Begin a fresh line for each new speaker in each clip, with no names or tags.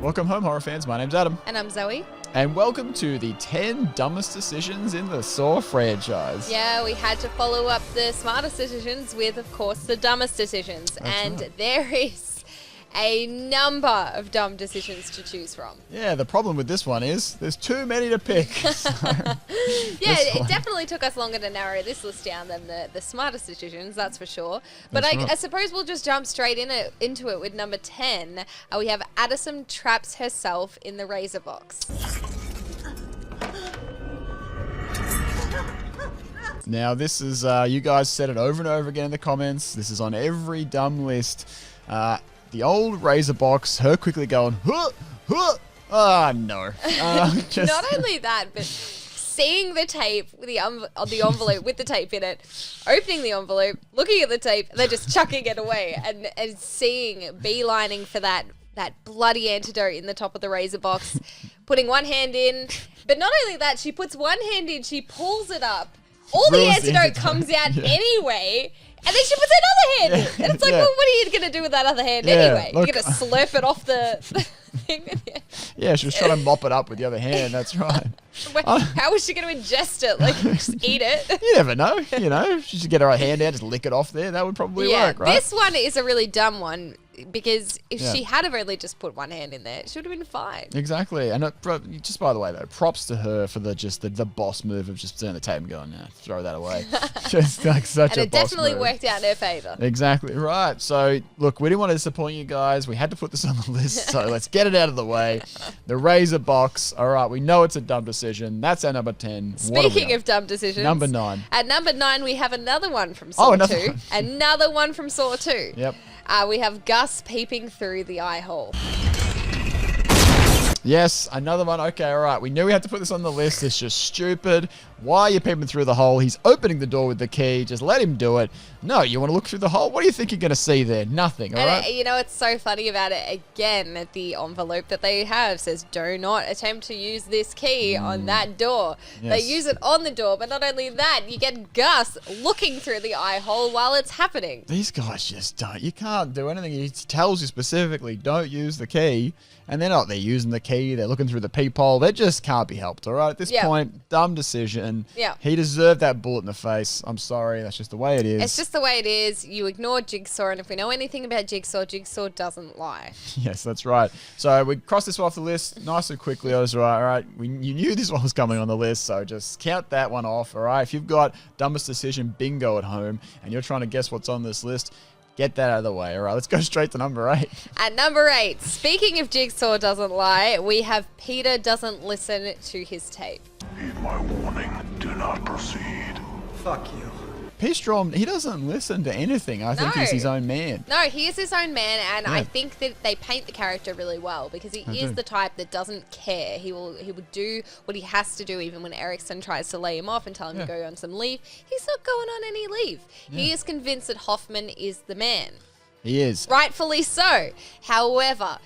Welcome home, horror fans. My name's Adam.
And I'm Zoe.
And welcome to the 10 dumbest decisions in the Saw franchise.
Yeah, we had to follow up the smartest decisions with, of course, the dumbest decisions.
That's right.
There is a number of dumb decisions to choose from.
Yeah, the problem with this one is there's too many to pick.
Yeah, it definitely took us longer to narrow this list down than the smartest decisions, that's for sure. But I suppose we'll just jump straight into it with number 10. We have Addison traps herself in the razor box.
Now, this is, you guys said it over and over again in the comments. This is on every dumb list. The old razor box, her quickly going, huh, huh. Ah, no.
Not only that, but seeing the tape, the envelope with the tape in it, opening the envelope, looking at the tape, and then just chucking it away, and seeing beelining for that bloody antidote in the top of the razor box, putting one hand in. But not only that, she puts one hand in, she pulls it up, all the antidote comes out anyway, and then she puts another hand in. And it's like, well, what are you going to do with that other hand anyway?
Look,
You're going to slurp it off the thing with you?
Yeah, she was trying to mop it up with the other hand, that's right.
How was she going to ingest it? Like, just eat it?
You never know, She should get her hand out, just lick it off there. That would probably work, right?
This one is a really dumb one, because if she had have only just put one hand in there, she would have been fine.
Exactly. And just by the way, though, props to her for the boss move of just turning the tape and going, nah, throw that away. Just like such a boss move. And
it definitely worked out in her favour.
Exactly right. So, look, we didn't want to disappoint you guys. We had to put this on the list, so let's get it out of the way. The razor box. All right, we know it's a dumb decision. That's our number 10.
Speaking of dumb decisions.
Number 9.
At number 9, we have another one from Saw 2. Another one from Saw 2.
Yep.
We have Gus peeping through the eyehole.
Yes, another one. Okay, all right. We knew we had to put this on the list. It's just stupid. Why are you peeping through the hole? He's opening the door with the key. Just let him do it. No, you want to look through the hole? What do you think you're going to see there? Nothing, all right?
You know, it's so funny about it. Again, the envelope that they have says, do not attempt to use this key on that door.
Yes.
They use it on the door, but not only that, you get Gus looking through the eye hole while it's happening.
These guys just don't. You can't do anything. He tells you specifically, don't use the key. And they're not. They're using the key. They're looking through the peephole. They just can't be helped, all right? At this point, dumb decision.
Yeah.
He deserved that bullet in the face. I'm sorry. That's just the way it is.
It's just the way it is. You ignore Jigsaw, and if we know anything about Jigsaw, Jigsaw doesn't lie.
Yes, that's right. So we crossed this one off the list nice and quickly. I was right. All right. You knew this one was coming on the list, so just count that one off, all right? If you've got dumbest decision bingo at home and you're trying to guess what's on this list, get that out of the way. All right, let's go straight to number 8.
At number 8, speaking of Jigsaw doesn't lie, we have Peter doesn't listen to his tape.
Heed my warning. Do not proceed.
Fuck you.
P. Strom, he doesn't listen to anything. I think he's his own man.
No, he is his own man, and I think that they paint the character really well because he is the type that doesn't care. He will do what he has to do, even when Erickson tries to lay him off and tell him to go on some leave. He's not going on any leave. He is convinced that Hoffman is the man.
He is.
Rightfully so. However,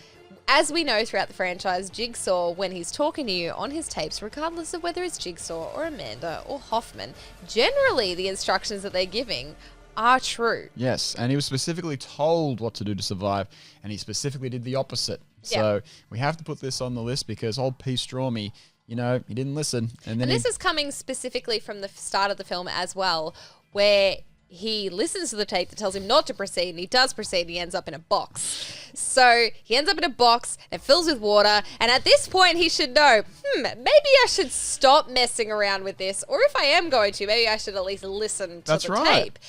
as we know throughout the franchise, Jigsaw, when he's talking to you on his tapes, regardless of whether it's Jigsaw or Amanda or Hoffman, generally the instructions that they're giving are true.
Yes, and he was specifically told what to do to survive, and he specifically did the opposite. So we have to put this on the list because old P. Stormy, he didn't listen. And this
is coming specifically from the start of the film as well, where he listens to the tape that tells him not to proceed, and he does proceed, and he ends up in a box. So he ends up in a box, and it fills with water, and at this point he should know, maybe I should stop messing around with this, or if I am going to, maybe I should at least listen to the tape.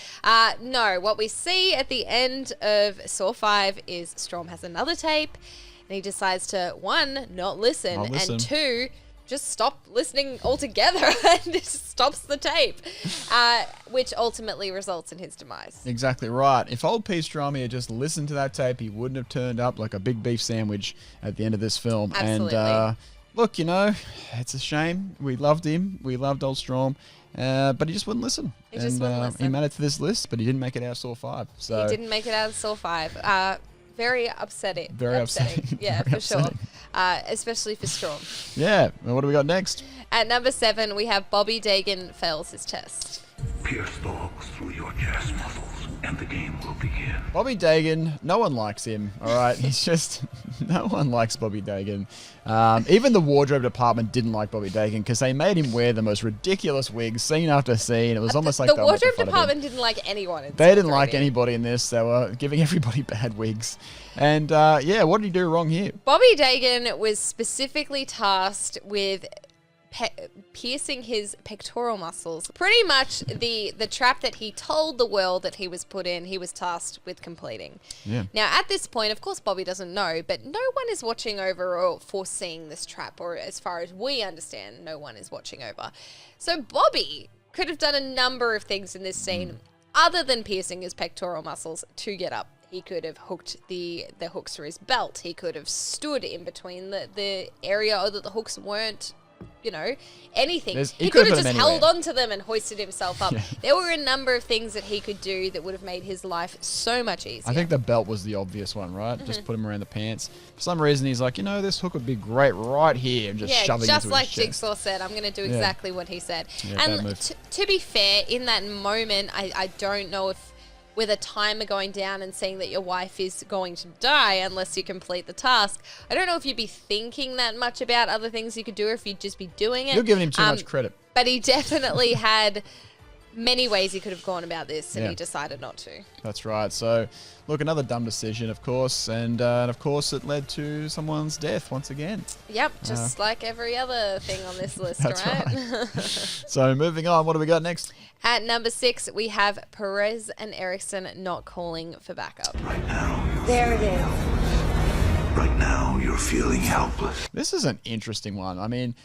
No, what we see at the end of Saw 5 is Strom has another tape, and he decides to, 1, not listen, and 2, just stop listening altogether and just stops the tape, which ultimately results in his demise.
Exactly right. If old P. Stromy had just listened to that tape, he wouldn't have turned up like a big beef sandwich at the end of this film.
Absolutely.
And look, it's a shame. We loved him. We loved old Strom. But he just wouldn't listen. He made it to this list, but he didn't make it out of Saw 5. So
he didn't make it out of Saw 5. Very upsetting.
Very upsetting.
Yeah,
Very
for sure. Especially for Strom.
Yeah. Well, what do we got next?
At number 7, we have Bobby Dagan fails his test.
Pierce the hooks through your chest muscles and the game will begin.
Bobby Dagan, no one likes him, all right? He's just, no one likes Bobby Dagan. Even the wardrobe department didn't like Bobby Dagan because they made him wear the most ridiculous wigs, scene after scene. It was almost like
the
they were making
wardrobe
fun of him.
department didn't like anyone.
They didn't like anybody in this. They were giving everybody bad wigs. And yeah, what did he do wrong here?
Bobby Dagan was specifically tasked with piercing his pectoral muscles. Pretty much the trap that he told the world that he was put in, he was tasked with completing.
Yeah.
Now, at this point, of course, Bobby doesn't know, but no one is watching over or foreseeing this trap, or as far as we understand, no one is watching over. So Bobby could have done a number of things in this scene other than piercing his pectoral muscles to get up. He could have hooked the hooks through his belt. He could have stood in between the area that the hooks weren't, you know, anything. He could have just held on to them and hoisted himself up. Yeah. There were a number of things that he could do that would have made his life so much easier.
I think the belt was the obvious one, right? Just put him around the pants. For some reason, he's like, you know, this hook would be great right here, and just shoving it into his chest.
Just like Jigsaw said, I'm going to do exactly what he said. Yeah, and to be fair, in that moment, I don't know if with a timer going down and seeing that your wife is going to die unless you complete the task, I don't know if you'd be thinking that much about other things you could do or if you'd just be doing it.
You're giving him too much credit.
But he definitely had many ways he could have gone about this, and he decided not to.
That's right. So, look, another dumb decision, of course, and of course it led to someone's death once again.
Yep, just like every other thing on this list, right?
So, moving on, what do we got next?
At number 6, we have Perez and Erickson not calling for backup.
Right now,
There it is.
right now, you're feeling helpless.
This is an interesting one. I mean,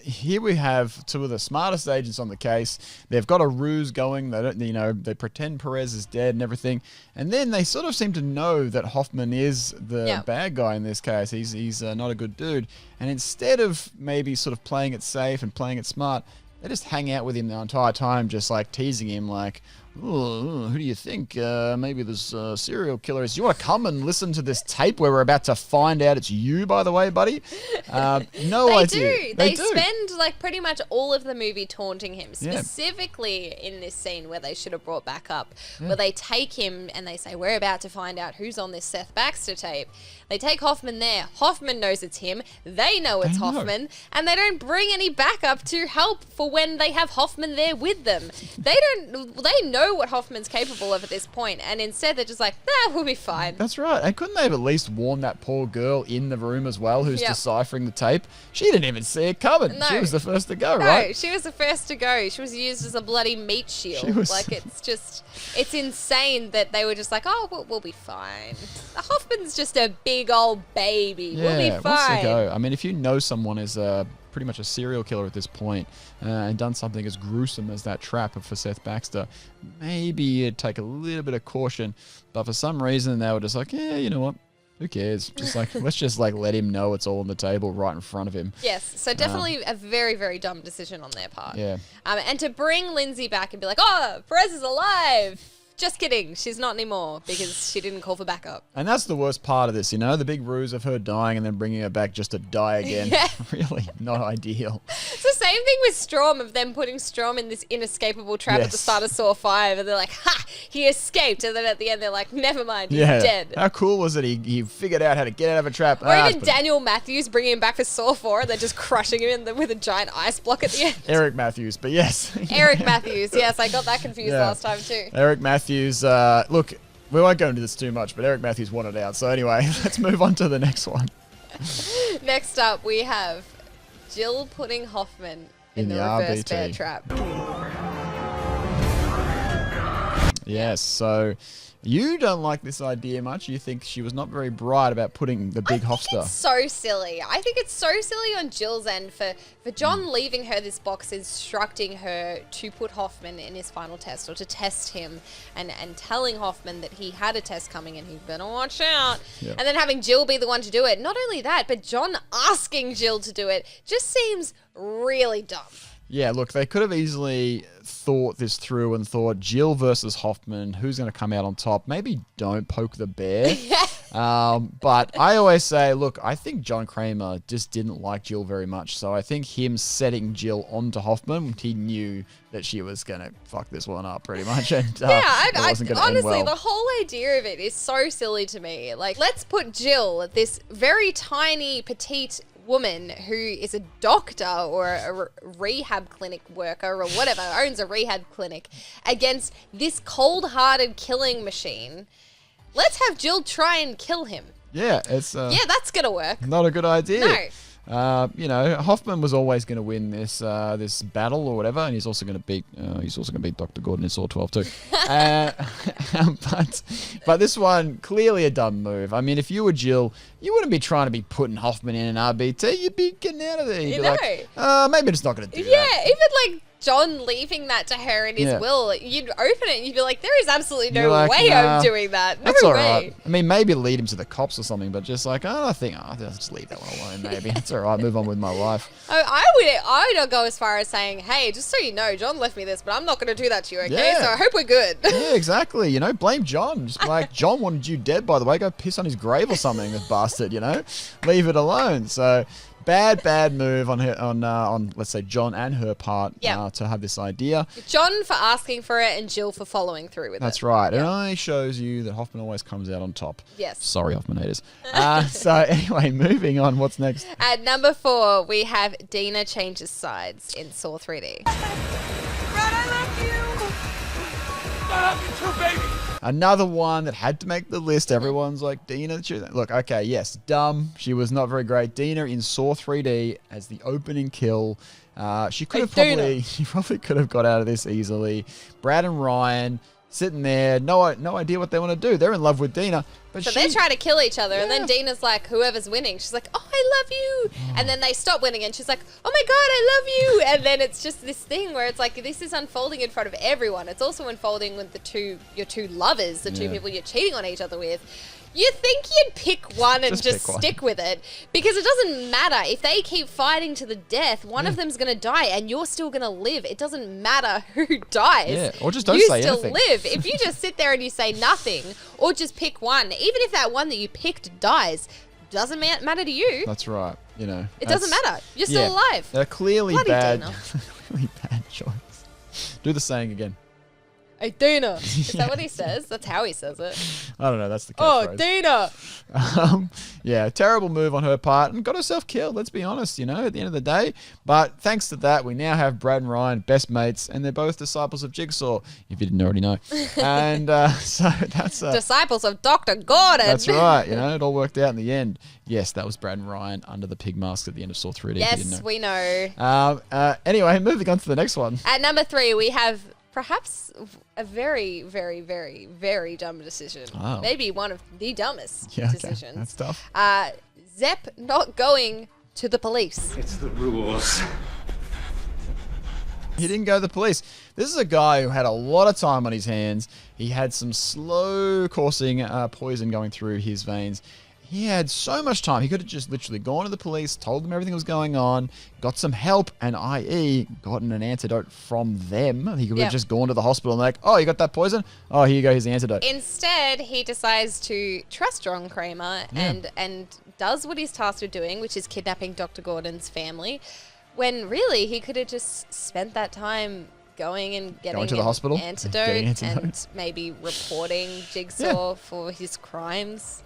here we have two of the smartest agents on the case. They've got a ruse going. They don't, you know, they pretend Perez is dead and everything, and then they sort of seem to know that Hoffman is the bad guy in this case. He's not a good dude, and instead of maybe sort of playing it safe and playing it smart, they just hang out with him the entire time, just like teasing him, like, "Oh, who do you think? Maybe this serial killer is. You want to come and listen to this tape where we're about to find out it's you, by the way, buddy?" No idea.
They spend like pretty much all of the movie taunting him, specifically in this scene where they should have brought back up, where they take him and they say, "We're about to find out who's on this Seth Baxter tape." They take Hoffman there. Hoffman knows it's him. They know it's Hoffman, and they don't bring any backup to help for when they have Hoffman there with them. They know what Hoffman's capable of at this point, and instead they're just like, "Nah, we'll be fine."
That's right. And couldn't they have at least warned that poor girl in the room as well, who's deciphering the tape? She didn't even see it coming.
No.
She was the first to go, right?
No, she was the first to go. She was used as a bloody meat shield. Like, it's insane that they were just like, "Oh, we'll be fine. Hoffman's just a big old baby. We'll be fine."
What's the go? I mean, if you know someone is pretty much a serial killer at this point, and done something as gruesome as that trap for Seth Baxter, maybe you'd take a little bit of caution. But for some reason, they were just like, "Yeah, you know what? Who cares? Just like let's just like let him know it's all on the table right in front of him."
Yes, so definitely a very, very dumb decision on their part.
Yeah.
And to bring Lindsay back and be like, "Oh, Perez is alive." Just kidding. She's not anymore because she didn't call for backup.
And that's the worst part of this, you know? The big ruse of her dying and then bringing her back just to die again.
Yeah.
Really not ideal.
It's the same thing with Strom, of them putting Strom in this inescapable trap at the start of Saw 5. And they're like, "Ha! He escaped." And then at the end, they're like, "Never mind, he's dead."
How cool was it? He figured out how to get out of a trap.
Or even Daniel Matthews bringing him back for Saw 4 and they're just crushing him with a giant ice block at the end.
Eric Matthews, but yes.
Eric Matthews, yes. I got that confused last time too.
Eric Matthews, look, we won't go into this too much, but Eric Matthews wanted out. So anyway, let's move on to the next one.
Next up, we have Jill putting Hoffman in the reverse bear trap.
Yes, so you don't like this idea much. You think she was not very bright about putting the big Hofster.
It's so silly. I think it's so silly on Jill's end for John leaving her this box instructing her to put Hoffman in his final test or to test him and telling Hoffman that he had a test coming and he better watch out. Yep. And then having Jill be the one to do it. Not only that, but John asking Jill to do it just seems really dumb.
Yeah, look, they could have easily thought this through and thought Jill versus Hoffman, who's going to come out on top? Maybe don't poke the bear. But I always say, look, I think John Kramer just didn't like Jill very much. So I think him setting Jill onto Hoffman, he knew that she was going to fuck this one up pretty much. And it wasn't going to end
honestly,
well.
the whole idea of it is so silly to me. Like, let's put Jill, this very tiny, petite woman who is a doctor or a rehab clinic worker or whatever, owns a rehab clinic, against this cold-hearted killing machine. Let's have Jill try and kill him.
Yeah, it's
that's gonna work.
not a good idea.
No.
Hoffman was always going to win this battle or whatever, and he's also going to beat Dr. Gordon in Saw 12 too. But this one clearly a dumb move. I mean, if you were Jill, you wouldn't be trying to be putting Hoffman in an RBT. You'd be getting out of there. You'd be like, maybe it's not going to do that.
Yeah, even like John leaving that to her in his will, you'd open it and you'd be like, there is absolutely no way I'm doing that. No
That's all
way.
right. I mean, maybe lead him to the cops or something, but just like, I'll just leave that one alone, maybe. It's all right. Move on with my life.
I would not go as far as saying, hey, just so you know, John left me this, but I'm not going to do that to you, okay?
Yeah.
So I hope we're good.
Yeah, exactly. Blame John. Just be like, John wanted you dead, by the way. Go piss on his grave or something, this bastard, Leave it alone. So bad move on let's say John and her part to have this idea.
John for asking for it and Jill for following through with it.
That's right. It only shows you that Hoffman always comes out on top.
Yes.
Sorry, Hoffman haters. So anyway, moving on. What's next?
At number 4, we have Dina changes sides in Saw 3D.
Another one that had to make the list. Everyone's like, Dina. Look, okay, yes, dumb. She was not very great. Dina in Saw 3D as the opening kill. She probably could have got out of this easily. Brad and Ryan sitting there, no idea what they want to do. They're in love with Dina. But
So they're trying to kill each other, and then Dina's like, whoever's winning, she's like, oh, I love you. And then they stop winning, and she's like, oh my God, I love you. And then it's just this thing where it's like, this is unfolding in front of everyone. It's also unfolding with your two lovers, the two people you're cheating on each other with. You think you'd pick one and just stick with it, because it doesn't matter. If they keep fighting to the death, one of them's going to die and you're still going to live. It doesn't matter who dies.
Yeah, or just don't say anything.
You still live. If you just sit there and you say nothing, or just pick one, even if that one that you picked dies, doesn't matter to you.
That's right.
It doesn't matter. You're still alive.
They're clearly
Bloody
bad.
Dina.
Clearly bad choice. Do the saying again.
Hey, Dina. Is that what he says? That's how he says it.
I don't know. That's the
Oh,
catchphrase.
Dina.
Terrible move on her part and got herself killed. Let's be honest, at the end of the day. But thanks to that, we now have Brad and Ryan, best mates, and they're both disciples of Jigsaw, if you didn't already know. And so that's...
disciples of Dr. Gordon.
That's right. It all worked out in the end. Yes, that was Brad and Ryan under the pig mask at the end of Saw 3D.
Yes, we know.
Anyway, moving on to the next one.
At number 3, we have perhaps a very, very, very, very dumb decision.
Oh.
Maybe one of the dumbest decisions.
That's tough.
Zepp not going to the police.
It's the rules.
He didn't go to the police. This is a guy who had a lot of time on his hands. He had some slow coursing poison going through his veins. He had so much time. He could have just literally gone to the police, told them everything was going on, got some help, and i.e. gotten an antidote from them. He could have just gone to the hospital and like, oh, you got that poison? Oh, here you go, here's the antidote.
Instead, he decides to trust John Kramer and does what he's tasked with doing, which is kidnapping Dr. Gordon's family, when really he could have just spent that time going and getting
to the hospital,
antidote and maybe reporting Jigsaw for his crimes.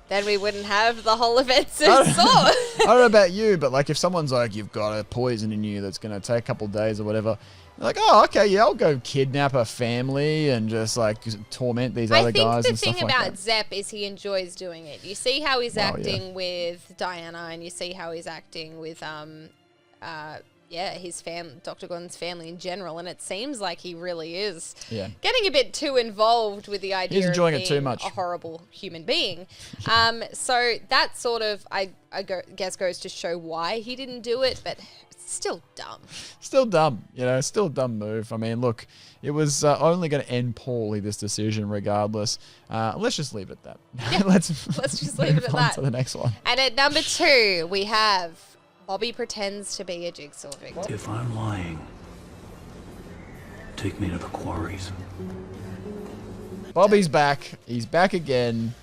Then we wouldn't have the whole events in Saw.
I don't know about you, but like if someone's like, you've got a poison in you that's going to take a couple of days or whatever, you're like, oh, okay, yeah, I'll go kidnap a family and just like torment these other guys and stuff like that.
I think the thing about Zepp is he enjoys doing it. You see how he's acting with Diana, and you see how he's acting with his Dr. Gordon's family in general, and it seems like he really is getting a bit too involved with the idea of being
too much.
a horrible human being. So that sort of, I guess, goes to show why he didn't do it, but it's still dumb.
Still dumb, still a dumb move. I mean, look, it was only going to end poorly, this decision, regardless. Let's just leave it at that.
Yeah, let's just leave it at that.
To the next one.
And at number 2, we have Bobby pretends to be a Jigsaw victim.
If I'm lying, take me to the quarries.
Bobby's back. He's back again.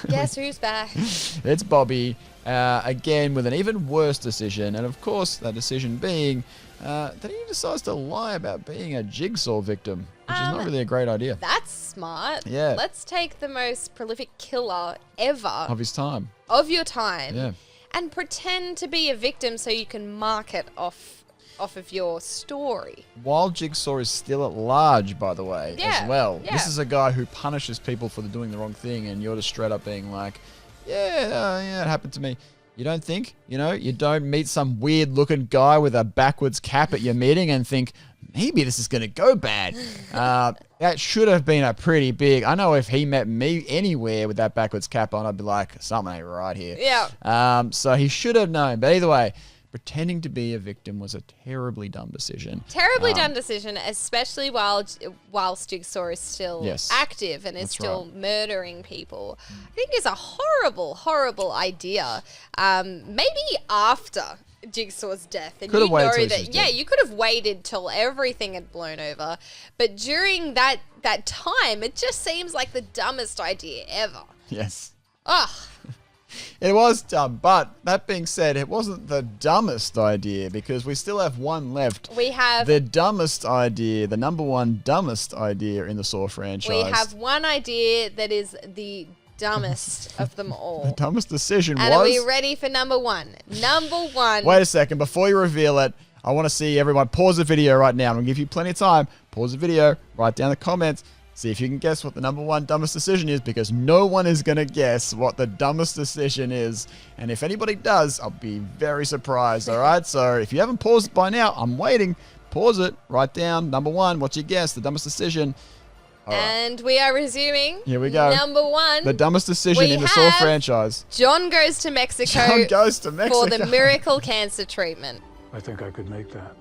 Guess who's back?
It's Bobby. Again with an even worse decision. And of course, that decision being that he decides to lie about being a Jigsaw victim, which is not really a great idea.
That's smart.
Yeah.
Let's take the most prolific killer ever
Of his time.
of your time.
Yeah.
And pretend to be a victim so you can mark it off of your story.
While Jigsaw is still at large, by the way,
Yeah,
as well.
yeah.
This is a guy who punishes people for doing the wrong thing, and you're just straight up being like, yeah, it happened to me. You don't think? You don't meet some weird-looking guy with a backwards cap at your meeting and think, maybe this is going to go bad. That should have been a pretty big... I know if he met me anywhere with that backwards cap on, I'd be like, something ain't right here.
Yeah.
So he should have known. But either way, pretending to be a victim was a terribly dumb decision.
Terribly dumb decision, especially whilst Jigsaw is still active and is still murdering people. I think it's a horrible, horrible idea. Maybe after Jigsaw's death, and
Could've
you
waited
know
till
that
she's dead.
you could have waited till everything had blown over. But during that time, it just seems like the dumbest idea ever.
Yes.
Ugh.
It was dumb, but that being said, it wasn't the dumbest idea because we still have one left.
We have
The dumbest idea, the number one dumbest idea in the Saw franchise.
we have one idea that is the dumbest of them all.
The dumbest decision
And
was...
are we ready for number one? Number one.
Wait a second, before you reveal it, I want to see everyone pause the video right now. I'm going to give you plenty of time. Pause the video, write down the comments, see if you can guess what the number one dumbest decision is, because no one is going to guess what the dumbest decision is. And if anybody does, I'll be very surprised, all right? So if you haven't paused it by now, I'm waiting. Pause it, write down number one, what's your guess, the dumbest decision. All right.
And we are resuming.
Here we go.
Number one.
The dumbest decision
we
in the Saw
have
franchise.
John goes to Mexico.
John goes to Mexico.
For the miracle cancer treatment.
I think I could make that.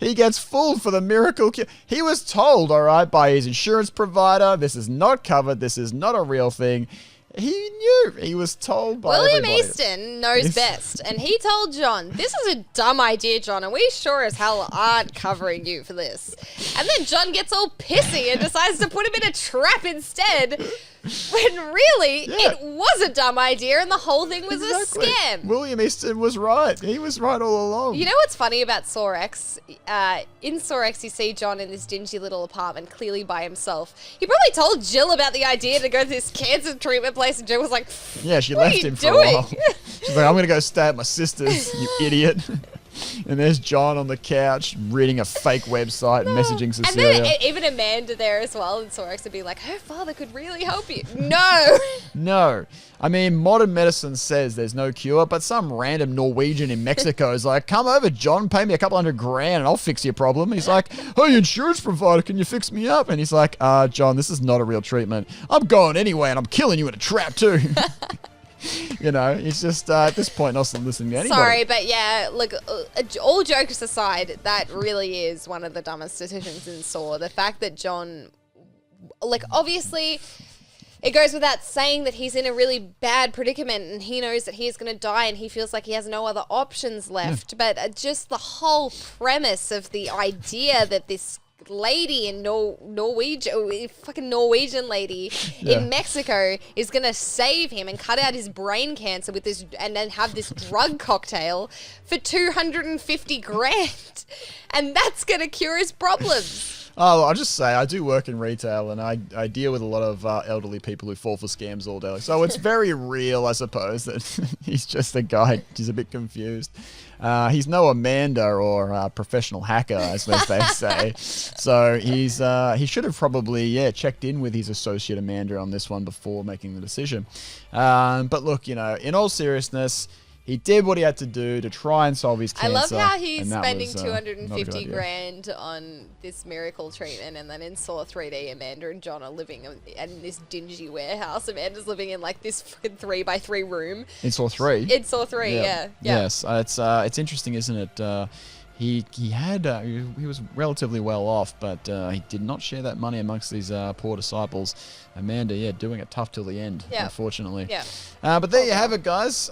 He gets fooled for the miracle cure. He was told, all right, by his insurance provider, this is not covered, this is not a real thing. He knew. He was told by
William
everybody.
Easton knows best, and he told John, this is a dumb idea, John, and we sure as hell aren't covering you for this. And then John gets all pissy and decides to put him in a trap instead, when really, it was a dumb idea and the whole thing was a scam.
William Easton was right. He was right all along.
You know what's funny about Saw X? In Saw X, you see John in this dingy little apartment, clearly by himself. He probably told Jill about the idea to go to this cancer treatment place, and Jill was like,
yeah, she
what
left
are you
him
doing?
for a while. She's like, I'm going to go stay at my sister's, you idiot. And there's John on the couch reading a fake website, messaging Cecilia.
And then even Amanda there as well in Saw X would be like, her father could really help you. No.
No. I mean, modern medicine says there's no cure, but some random Norwegian in Mexico is like, come over, John, pay me a couple $100,000 and I'll fix your problem. He's like, hey, insurance provider, can you fix me up? And he's like, John, this is not a real treatment. I'm going anyway and I'm killing you in a trap too. You know, it's just at this point not listening to anybody.
Sorry, but yeah, look, all jokes aside, that really is one of the dumbest decisions in Saw. The fact that John, like, obviously, it goes without saying that he's in a really bad predicament and he knows that he is going to die and he feels like he has no other options left. But just the whole premise of the idea that this lady in fucking Norwegian lady in Mexico is gonna save him and cut out his brain cancer with this, and then have this drug cocktail for $250,000, and that's gonna cure his problems.
Oh, I'll just say, I do work in retail and I deal with a lot of elderly people who fall for scams all day. So it's very real, I suppose, that he's just a guy. He's a bit confused. He's no Amanda or a professional hacker, as they say. So he should have probably, checked in with his associate Amanda on this one before making the decision. But look, you know, in all seriousness, he did what he had to do to try and solve his cancer.
I love how he's spending
not a good idea.
$250,000 on this miracle treatment, and then in Saw 3D, Amanda and John are living in this dingy warehouse. Amanda's living in like this fucking 3x3 room.
In Saw 3?
In Saw 3, yeah.
Yes, it's interesting, isn't it? He was relatively well off, but he did not share that money amongst these poor disciples. Amanda, doing it tough till the end, unfortunately.
Yeah.
But there you have it, guys.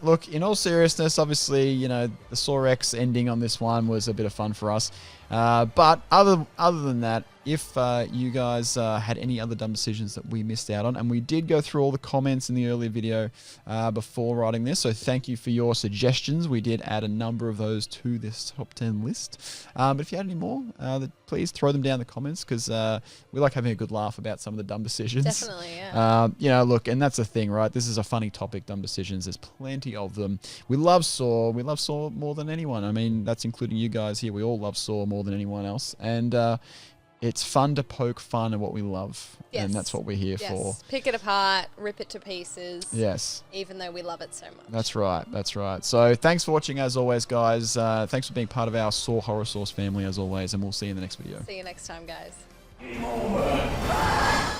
Look, in all seriousness, obviously, you know, the Saw X ending on this one was a bit of fun for us. But other than that, if you guys had any other dumb decisions that we missed out on, and we did go through all the comments in the earlier video before writing this, so thank you for your suggestions. We did add a number of those to this top 10 list. But if you had any more, please throw them down in the comments, because we like having a good laugh about some of the dumb decisions.
Definitely, yeah.
You know, look, and that's the thing, right? This is a funny topic, dumb decisions. There's plenty of them. We love Saw. We love Saw more than anyone. I mean, that's including you guys here. We all love Saw more than anyone else. And it's fun to poke fun at what we love.
Yes.
And that's what we're here for.
Pick it apart, rip it to pieces.
Yes.
Even though we love it so much.
That's right. That's right. So thanks for watching as always, guys. Thanks for being part of our Saw Horror Source family as always. And we'll see you in the next video.
See you next time, guys.
Game over.